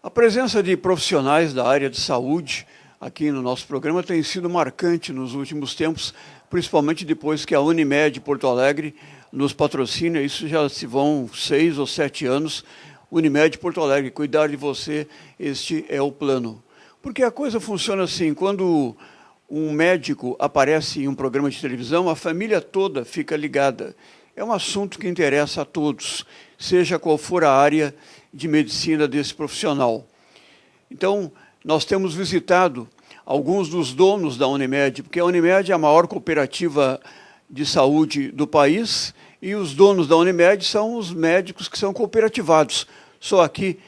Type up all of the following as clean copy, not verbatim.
A presença de profissionais da área de saúde aqui no nosso programa tem sido marcante nos últimos tempos, principalmente depois que a Unimed Porto Alegre nos patrocina. Isso já se vão 6 ou 7 anos. Unimed Porto Alegre, cuidar de você, este é o plano. Porque a coisa funciona assim, quando um médico aparece em um programa de televisão, a família toda fica ligada. É um assunto que interessa a todos, seja qual for a área de medicina desse profissional. Então, nós temos visitado alguns dos donos da Unimed, porque a Unimed é a maior cooperativa de saúde do país, e os donos da Unimed são os médicos que são cooperativados. Só aqui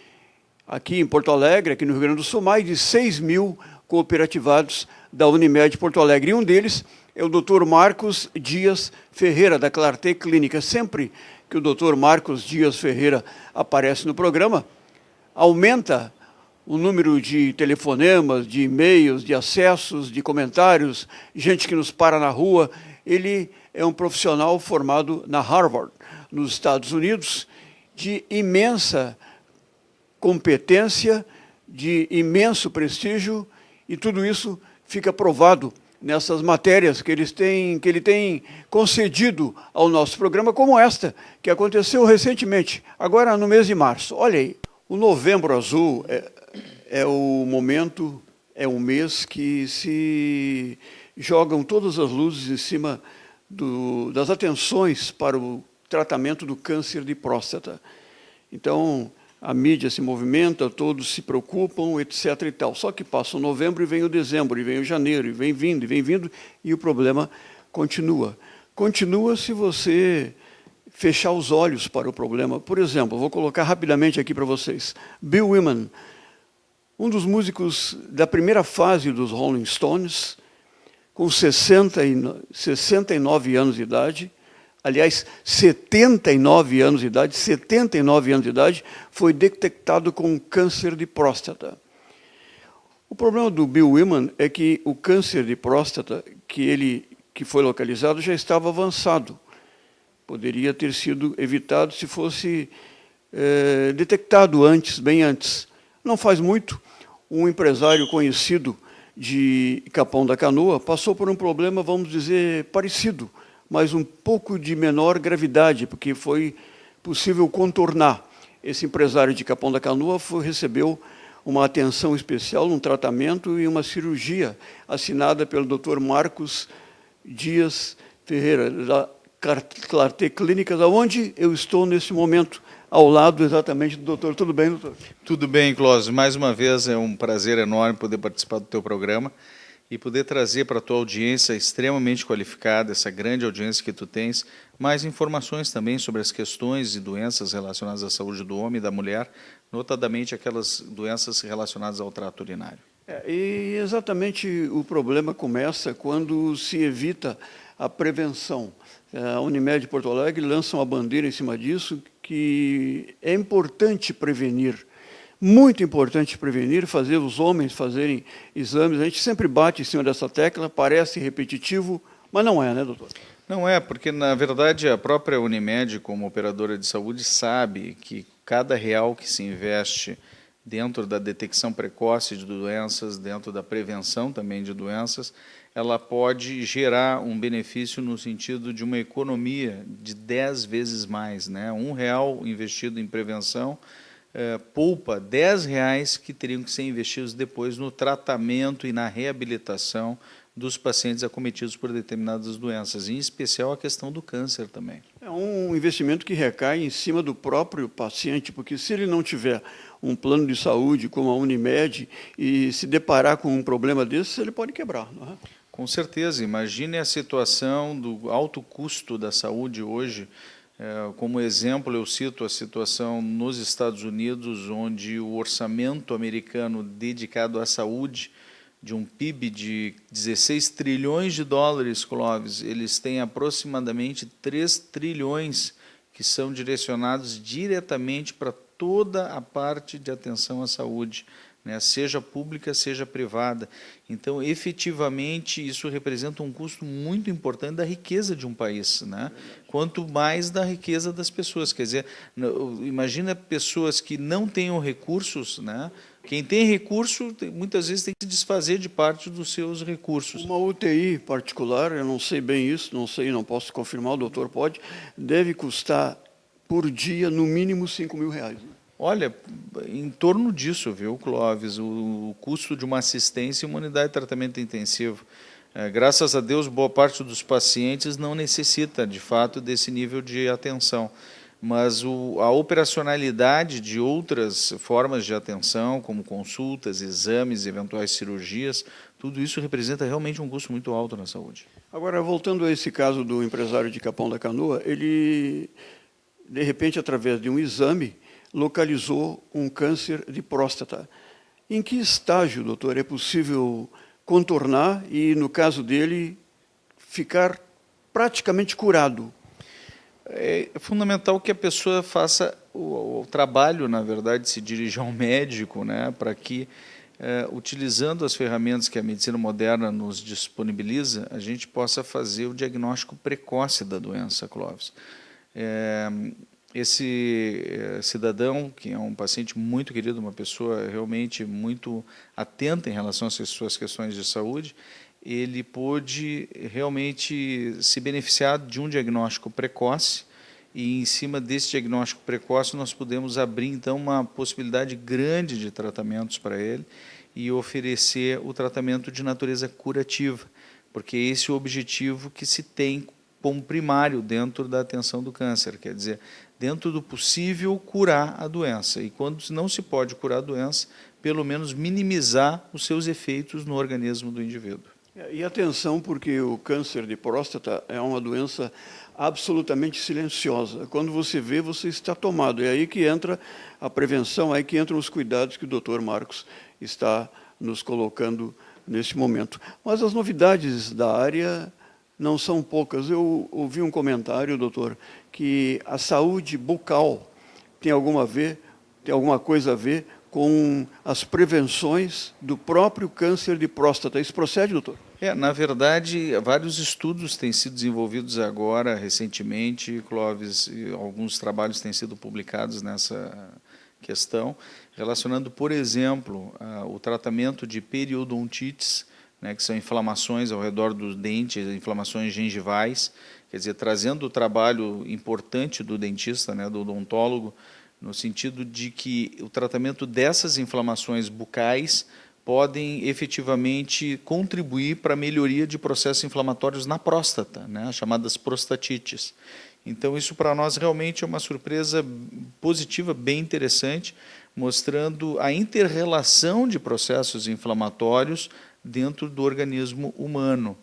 em Porto Alegre, aqui no Rio Grande do Sul, mais de 6 mil cooperativados da Unimed Porto Alegre. E um deles é o Dr. Marcos Dias Ferreira, da Clarté Clínica. Sempre que o Dr. Marcos Dias Ferreira aparece no programa, aumenta o número de telefonemas, de e-mails, de acessos, de comentários, gente que nos para na rua. Ele é um profissional formado na Harvard, nos Estados Unidos, de imensa competência, de imenso prestígio, e tudo isso fica provado nessas matérias que ele tem concedido ao nosso programa, como esta, que aconteceu recentemente, agora no mês de março. Olha aí, o Novembro Azul é o momento, é um mês que se jogam todas as luzes em cima das atenções para o tratamento do câncer de próstata. Então, a mídia se movimenta, todos se preocupam, etc. e tal. Só que passa o novembro e vem o dezembro, e vem o janeiro, e vem vindo, e o problema continua. Continua se você fechar os olhos para o problema. Por exemplo, vou colocar rapidamente aqui para vocês. Bill Wyman, um dos músicos da primeira fase dos Rolling Stones, com 69 anos de idade, aliás, 79 anos de idade, foi detectado com câncer de próstata. O problema do Bill Wyman é que o câncer de próstata que foi localizado já estava avançado. Poderia ter sido evitado se fosse detectado antes, bem antes. Não faz muito, um empresário conhecido de Capão da Canoa passou por um problema, vamos dizer, parecido, mas um pouco de menor gravidade, porque foi possível contornar. Esse empresário de Capão da Canoa recebeu uma atenção especial, um tratamento e uma cirurgia assinada pelo Dr. Marcos Dias Ferreira, da Clarté Clínicas, onde eu estou nesse momento, ao lado exatamente do doutor. Tudo bem, doutor? Tudo bem, Clóvis. Mais uma vez é um prazer enorme poder participar do teu programa e poder trazer para a tua audiência extremamente qualificada, essa grande audiência que tu tens, mais informações também sobre as questões e doenças relacionadas à saúde do homem e da mulher, notadamente aquelas doenças relacionadas ao trato urinário. E exatamente o problema começa quando se evita a prevenção. A Unimed Porto Alegre lança uma bandeira em cima disso, que é importante prevenir, muito importante prevenir, fazer os homens fazerem exames. A gente sempre bate em cima dessa tecla, parece repetitivo, mas não é, né, doutor? Não é, porque, na verdade, a própria Unimed, como operadora de saúde, sabe que cada real que se investe dentro da detecção precoce de doenças, dentro da prevenção também de doenças, ela pode gerar um benefício no sentido de uma economia de 10 vezes mais, né? R$1 investido em prevenção poupa R$10 que teriam que ser investidos depois no tratamento e na reabilitação dos pacientes acometidos por determinadas doenças, em especial a questão do câncer também. É um investimento que recai em cima do próprio paciente, porque se ele não tiver um plano de saúde como a Unimed e se deparar com um problema desse, ele pode quebrar, não é? Com certeza. Imagine a situação do alto custo da saúde hoje. Como exemplo, eu cito a situação nos Estados Unidos, onde o orçamento americano dedicado à saúde, de um PIB de 16 trilhões de dólares, Clóvis, eles têm aproximadamente 3 trilhões que são direcionados diretamente para toda a parte de atenção à saúde, né, seja pública, seja privada. Então, efetivamente, isso representa um custo muito importante da riqueza de um país, né? Quanto mais da riqueza das pessoas. Quer dizer, imagina pessoas que não tenham recursos, né, Quem tem recurso, muitas vezes tem que se desfazer de parte dos seus recursos. Uma UTI particular, eu não sei bem isso, não sei, não posso confirmar, o doutor pode, deve custar por dia, no mínimo, R$ 5.000. Olha, em torno disso, viu, Clóvis, o custo de uma assistência em uma unidade de tratamento intensivo. Graças a Deus, boa parte dos pacientes não necessita, de fato, desse nível de atenção. Mas a operacionalidade de outras formas de atenção, como consultas, exames, eventuais cirurgias, tudo isso representa realmente um custo muito alto na saúde. Agora, voltando a esse caso do empresário de Capão da Canoa, ele, de repente, através de um exame, localizou um câncer de próstata. Em que estágio, doutor, é possível contornar e, no caso dele, ficar praticamente curado? É fundamental que a pessoa faça o trabalho, na verdade, de se dirigir ao médico, né, para que, utilizando as ferramentas que a medicina moderna nos disponibiliza, a gente possa fazer o diagnóstico precoce da doença, Clóvis. Esse cidadão, que é um paciente muito querido, uma pessoa realmente muito atenta em relação às suas questões de saúde, ele pôde realmente se beneficiar de um diagnóstico precoce, e em cima desse diagnóstico precoce nós podemos abrir então uma possibilidade grande de tratamentos para ele e oferecer o tratamento de natureza curativa, porque esse é o objetivo que se tem como primário dentro da atenção do câncer, quer dizer, dentro do possível curar a doença, e quando não se pode curar a doença, pelo menos minimizar os seus efeitos no organismo do indivíduo. E atenção, porque o câncer de próstata é uma doença absolutamente silenciosa. Quando você vê, você está tomado. É aí que entra a prevenção, é aí que entram os cuidados que o doutor Marcos está nos colocando neste momento. Mas as novidades da área não são poucas. Eu ouvi um comentário, doutor, que a saúde bucal tem alguma coisa a ver com as prevenções do próprio câncer de próstata. Isso procede, doutor? Na verdade, vários estudos têm sido desenvolvidos agora, recentemente, Clóvis, e alguns trabalhos têm sido publicados nessa questão, relacionando, por exemplo, o tratamento de periodontites, né, que são inflamações ao redor dos dentes, inflamações gengivais, quer dizer, trazendo o trabalho importante do dentista, né, do odontólogo, no sentido de que o tratamento dessas inflamações bucais podem efetivamente contribuir para a melhoria de processos inflamatórios na próstata, né, as chamadas prostatites. Então, isso para nós realmente é uma surpresa positiva, bem interessante, mostrando a inter-relação de processos inflamatórios dentro do organismo humano.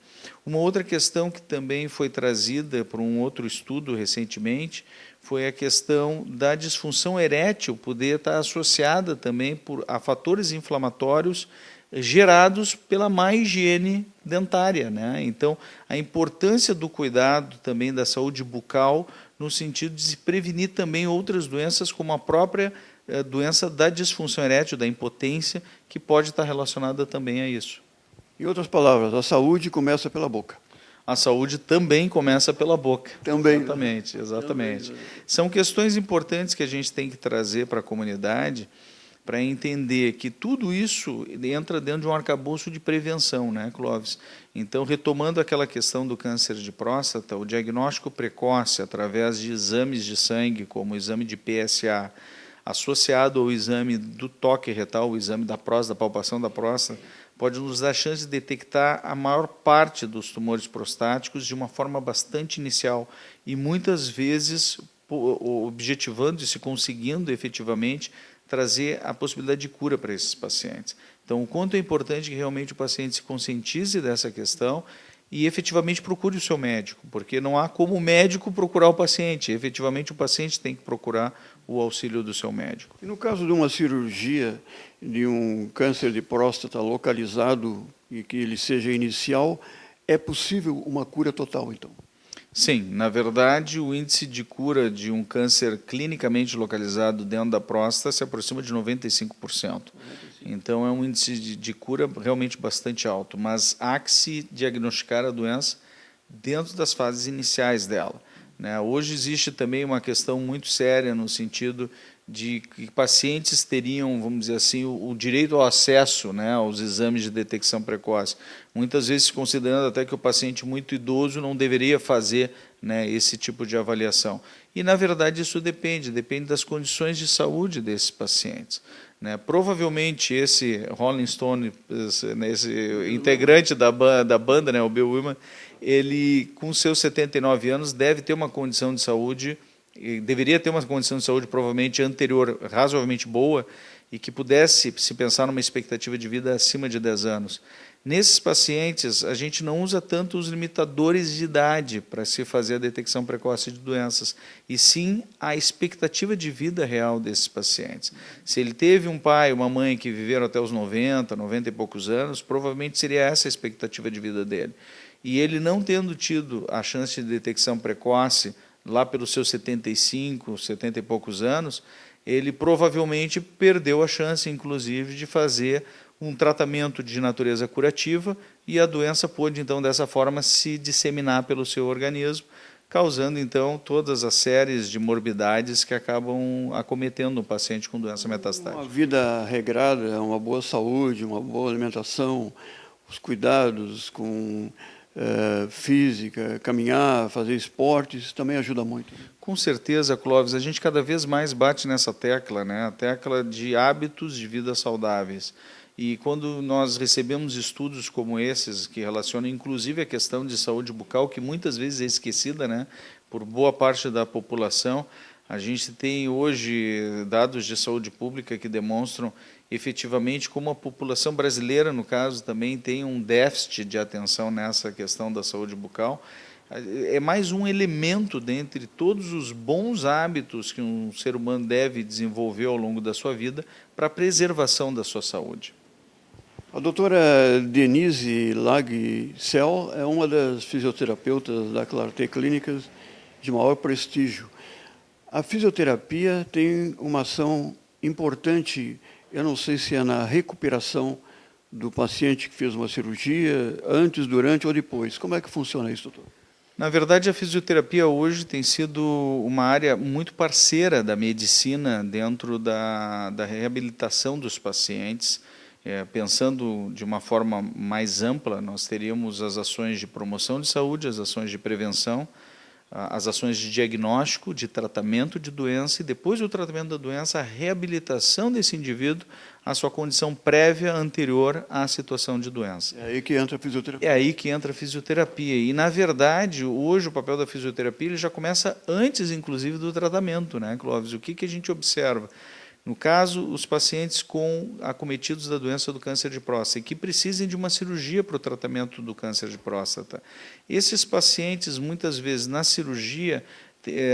Uma outra questão que também foi trazida por um outro estudo recentemente foi a questão da disfunção erétil poder estar associada também a fatores inflamatórios gerados pela má higiene dentária, né? Então, a importância do cuidado também da saúde bucal no sentido de se prevenir também outras doenças, como a própria doença da disfunção erétil, da impotência, que pode estar relacionada também a isso. Em outras palavras, a saúde começa pela boca. A saúde também começa pela boca. Também. Exatamente, exatamente. Também. São questões importantes que a gente tem que trazer para a comunidade para entender que tudo isso entra dentro de um arcabouço de prevenção, né, Clóvis? Então, retomando aquela questão do câncer de próstata, o diagnóstico precoce através de exames de sangue, como o exame de PSA, associado ao exame do toque retal, o exame da próstata, da palpação da próstata, pode nos dar a chance de detectar a maior parte dos tumores prostáticos de uma forma bastante inicial e muitas vezes objetivando e se conseguindo efetivamente trazer a possibilidade de cura para esses pacientes. Então, o quanto é importante que realmente o paciente se conscientize dessa questão e efetivamente procure o seu médico, porque não há como o médico procurar o paciente, efetivamente o paciente tem que procurar o auxílio do seu médico. E no caso de uma cirurgia de um câncer de próstata localizado e que ele seja inicial, é possível uma cura total, então? Sim, na verdade, o índice de cura de um câncer clinicamente localizado dentro da próstata se aproxima de 95%. Então, é um índice de cura realmente bastante alto, mas há que se diagnosticar a doença dentro das fases iniciais dela. né? Hoje existe também uma questão muito séria no sentido de que pacientes teriam, vamos dizer assim, o direito ao acesso, né, aos exames de detecção precoce. Muitas vezes considerando até que o paciente muito idoso não deveria fazer, né, esse tipo de avaliação. E, na verdade, isso depende das condições de saúde desses pacientes, né? Provavelmente esse Rolling Stone, esse integrante da banda, né, o Bill Wyman, ele, com seus 79 anos, deve ter uma condição de saúde, deveria ter uma condição de saúde provavelmente anterior, razoavelmente boa, e que pudesse se pensar numa expectativa de vida acima de 10 anos. Nesses pacientes, a gente não usa tanto os limitadores de idade para se fazer a detecção precoce de doenças, e sim a expectativa de vida real desses pacientes. Se ele teve um pai, uma mãe que viveram até os 90 e poucos anos, provavelmente seria essa a expectativa de vida dele. E ele não tendo tido a chance de detecção precoce lá pelos seus 75, 70 e poucos anos, ele provavelmente perdeu a chance, inclusive, de fazer um tratamento de natureza curativa, e a doença pôde, então, dessa forma, se disseminar pelo seu organismo, causando, então, todas as séries de morbidades que acabam acometendo o paciente com doença metastática. Uma vida regrada, uma boa saúde, uma boa alimentação, os cuidados com física, caminhar, fazer esportes, também ajuda muito. Com certeza, Clóvis, a gente cada vez mais bate nessa tecla, né? A tecla de hábitos de vida saudáveis. E quando nós recebemos estudos como esses, que relacionam inclusive a questão de saúde bucal, que muitas vezes é esquecida, né, por boa parte da população, a gente tem hoje dados de saúde pública que demonstram efetivamente como a população brasileira, no caso, também tem um déficit de atenção nessa questão da saúde bucal. É mais um elemento dentre todos os bons hábitos que um ser humano deve desenvolver ao longo da sua vida para a preservação da sua saúde. A doutora Denise Lag-Cell é uma das fisioterapeutas da Clarté Clínicas de maior prestígio. A fisioterapia tem uma ação importante, eu não sei se é na recuperação do paciente que fez uma cirurgia, antes, durante ou depois. Como é que funciona isso, doutor? Na verdade, a fisioterapia hoje tem sido uma área muito parceira da medicina dentro da reabilitação dos pacientes. Pensando de uma forma mais ampla, nós teríamos as ações de promoção de saúde, as ações de prevenção, as ações de diagnóstico, de tratamento de doença, e depois do tratamento da doença, a reabilitação desse indivíduo à sua condição prévia anterior à situação de doença. É aí que entra a fisioterapia. É aí que entra a fisioterapia. E, na verdade, hoje o papel da fisioterapia ele já começa antes, inclusive, do tratamento, né, Clóvis? O que a gente observa? No caso, os pacientes acometidos da doença do câncer de próstata, que precisem de uma cirurgia para o tratamento do câncer de próstata. Esses pacientes, muitas vezes, na cirurgia,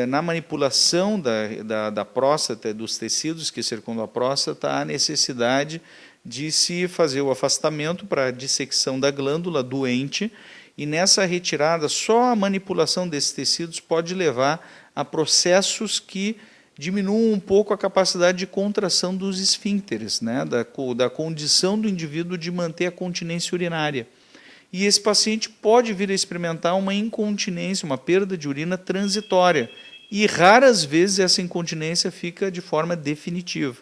na manipulação da próstata, dos tecidos que circundam a próstata, há necessidade de se fazer o afastamento para a dissecção da glândula doente, e nessa retirada, só a manipulação desses tecidos pode levar a processos que diminuam um pouco a capacidade de contração dos esfíncteres, né, da condição do indivíduo de manter a continência urinária. E esse paciente pode vir a experimentar uma incontinência, uma perda de urina transitória. E raras vezes essa incontinência fica de forma definitiva.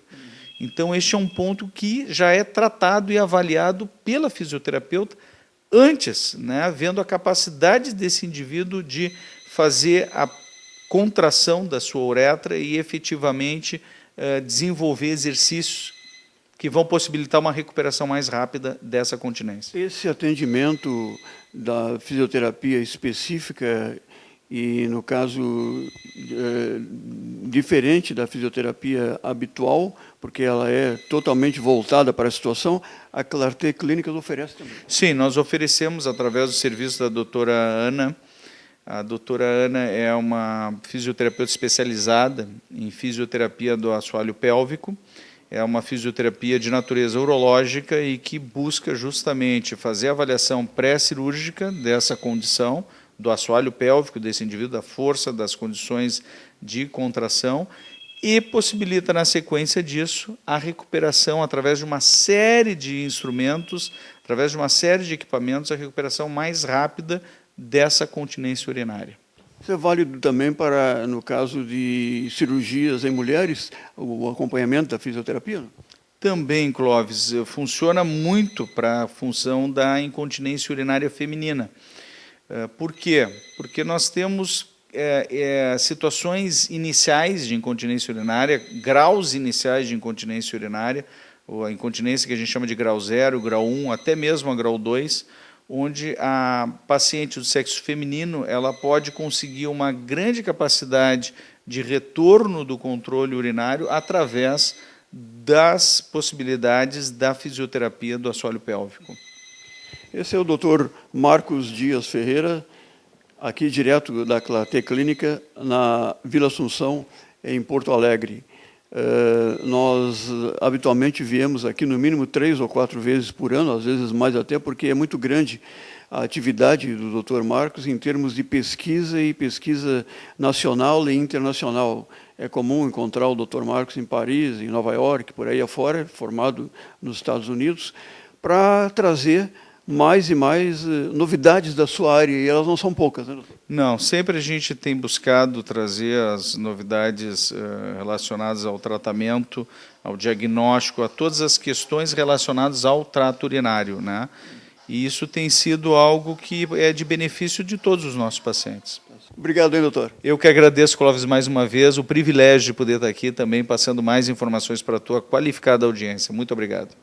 Então, este é um ponto que já é tratado e avaliado pela fisioterapeuta antes, né, vendo a capacidade desse indivíduo de fazer a contração da sua uretra e efetivamente desenvolver exercícios que vão possibilitar uma recuperação mais rápida dessa continência. Esse atendimento da fisioterapia específica e, no caso, diferente da fisioterapia habitual, porque ela é totalmente voltada para a situação, a Clarté Clínicas oferece também. Sim, nós oferecemos através do serviço da doutora Ana. A doutora Ana é uma fisioterapeuta especializada em fisioterapia do assoalho pélvico. É uma fisioterapia de natureza urológica e que busca justamente fazer a avaliação pré-cirúrgica dessa condição, do assoalho pélvico desse indivíduo, da força, das condições de contração, e possibilita, na sequência disso, a recuperação através de uma série de instrumentos, através de uma série de equipamentos, a recuperação mais rápida dessa continência urinária. Isso é válido também para, no caso de cirurgias em mulheres, o acompanhamento da fisioterapia? Também, Clóvis, funciona muito para a função da incontinência urinária feminina. Por quê? Porque nós temos situações iniciais de incontinência urinária, graus iniciais de incontinência urinária, ou a incontinência que a gente chama de grau 0, grau 1, até mesmo a grau 2, onde a paciente do sexo feminino ela pode conseguir uma grande capacidade de retorno do controle urinário através das possibilidades da fisioterapia do assoalho pélvico. Esse é o Dr. Marcos Dias Ferreira, aqui direto da Claté Clínica, na Vila Assunção, em Porto Alegre. Nós habitualmente viemos aqui no mínimo 3 ou 4 vezes por ano, às vezes mais até, porque é muito grande a atividade do Dr. Marcos em termos de pesquisa e pesquisa nacional e internacional. É comum encontrar o Dr. Marcos em Paris, em Nova York, por aí afora, formado nos Estados Unidos, para trazer mais e mais novidades da sua área, e elas não são poucas, né, doutor? Não, sempre a gente tem buscado trazer as novidades relacionadas ao tratamento, ao diagnóstico, a todas as questões relacionadas ao trato urinário, né? E isso tem sido algo que é de benefício de todos os nossos pacientes. Obrigado, hein, doutor? Eu que agradeço, Clóvis, mais uma vez, o privilégio de poder estar aqui também passando mais informações para a tua qualificada audiência. Muito obrigado.